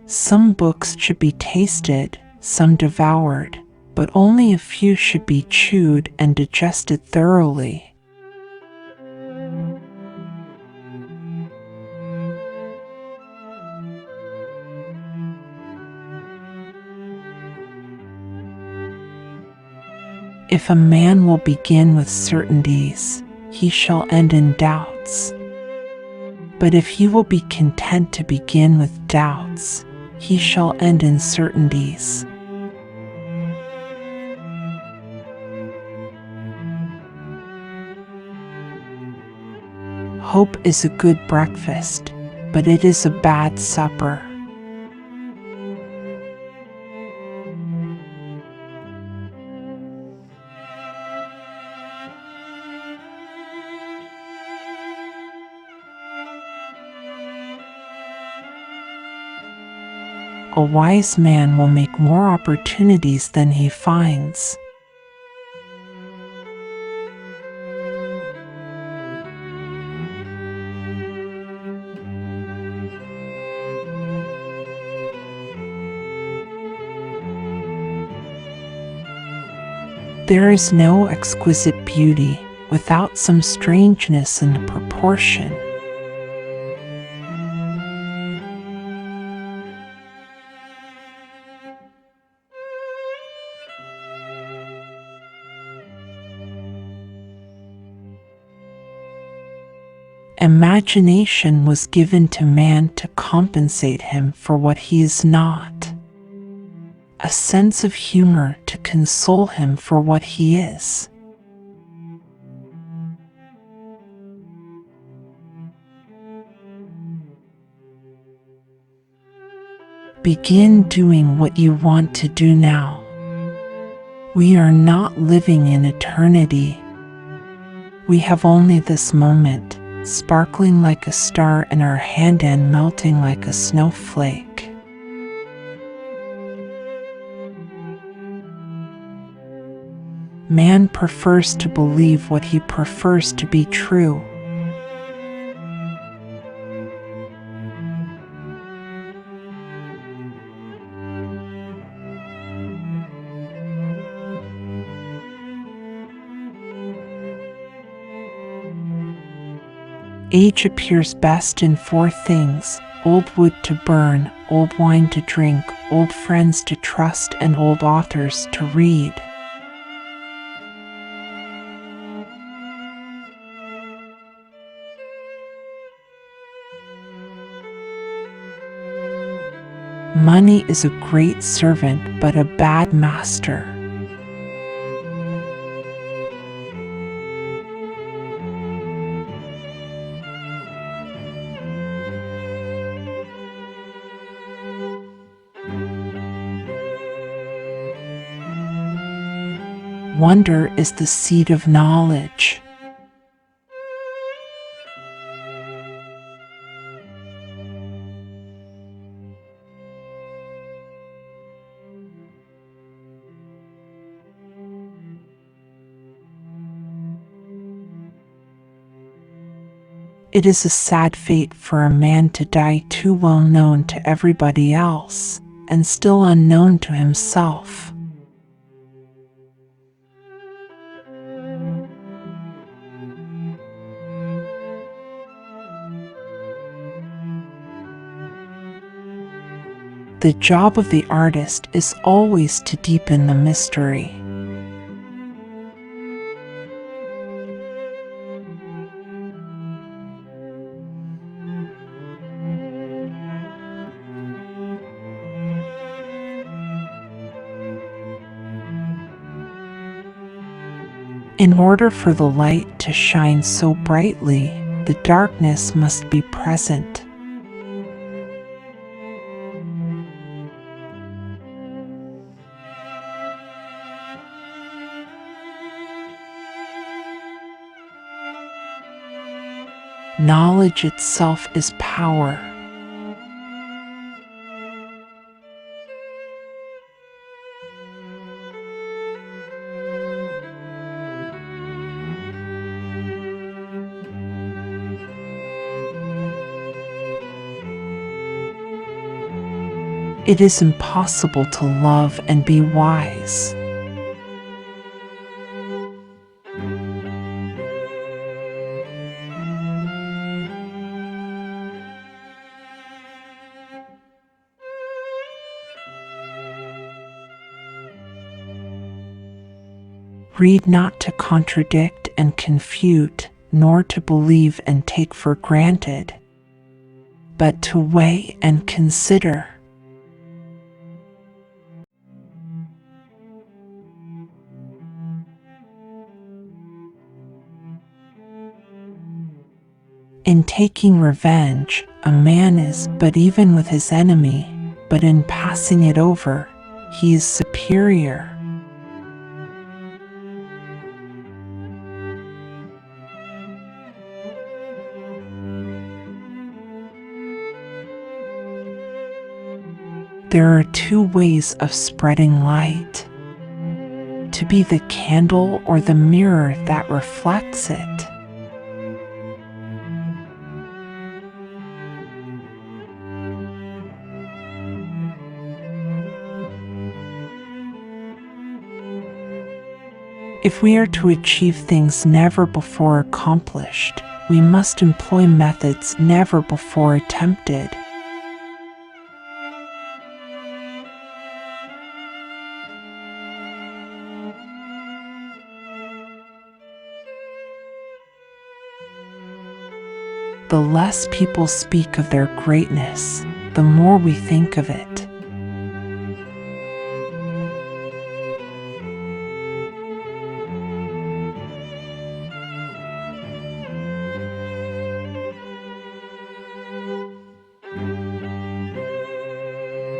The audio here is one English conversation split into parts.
Some books should be tasted, some devoured, but only a few should be chewed and digested thoroughly. If a man will begin with certainties, he shall end in doubts. But if he will be content to begin with doubts, he shall end in certainties. Hope is a good breakfast, but it is a bad supper. A wise man will make more opportunities than he finds. There is no exquisite beauty without some strangeness in the proportion. Imagination was given to man to compensate him for what he is not. A sense of humor to console him for what he is. Begin doing what you want to do now. We are not living in eternity. We have only this moment, sparkling like a star in our hand and melting like a snowflake. Man prefers to believe what he prefers to be true. Age appears best in four things: old wood to burn, old wine to drink, old friends to trust, and old authors to read. Money is a great servant but a bad master. Wonder is the seed of knowledge. It is a sad fate for a man to die too well known to everybody else, and still unknown to himself. The job of the artist is always to deepen the mystery. In order for the light to shine so brightly, the darkness must be present. Knowledge itself is power. It is impossible to love and be wise. Read not to contradict and confute, nor to believe and take for granted, but to weigh and consider. In taking revenge, a man is but even with his enemy, but in passing it over, he is superior. There are two ways of spreading light: to be the candle or the mirror that reflects it. If we are to achieve things never before accomplished, we must employ methods never before attempted. The less people speak of their greatness, the more we think of it.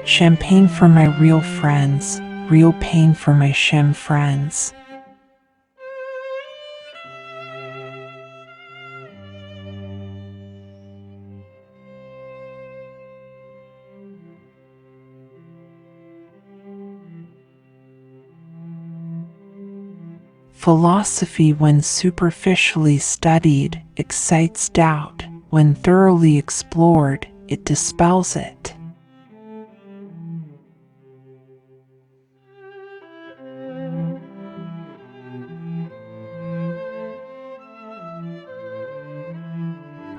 Champagne for my real friends, real pain for my sham friends. Philosophy, when superficially studied, excites doubt. When thoroughly explored, it dispels it.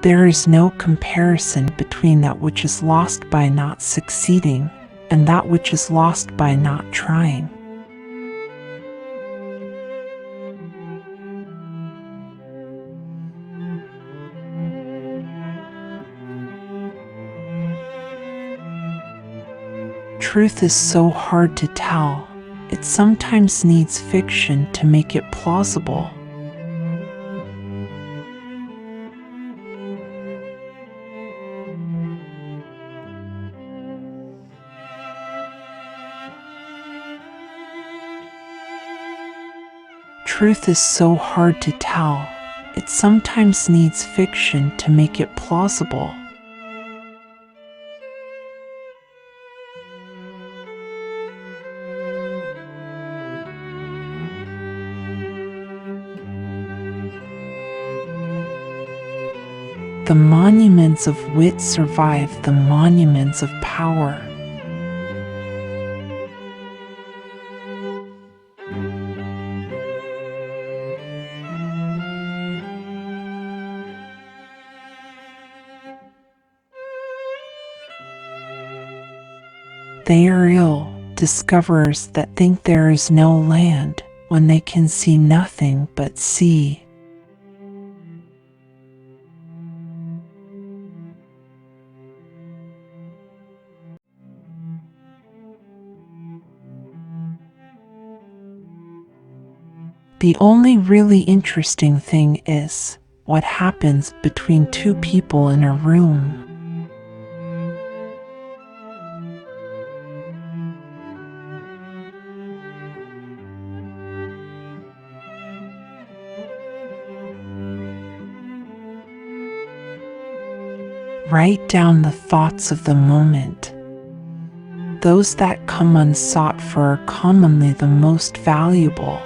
There is no comparison between that which is lost by not succeeding and that which is lost by not trying. Truth is so hard to tell, it sometimes needs fiction to make it plausible. Truth is so hard to tell, it sometimes needs fiction to make it plausible. The monuments of wit survive the monuments of power. They are ill discoverers that think there is no land when they can see nothing but sea. The only really interesting thing is what happens between two people in a room. Write down the thoughts of the moment. Those that come unsought for are commonly the most valuable.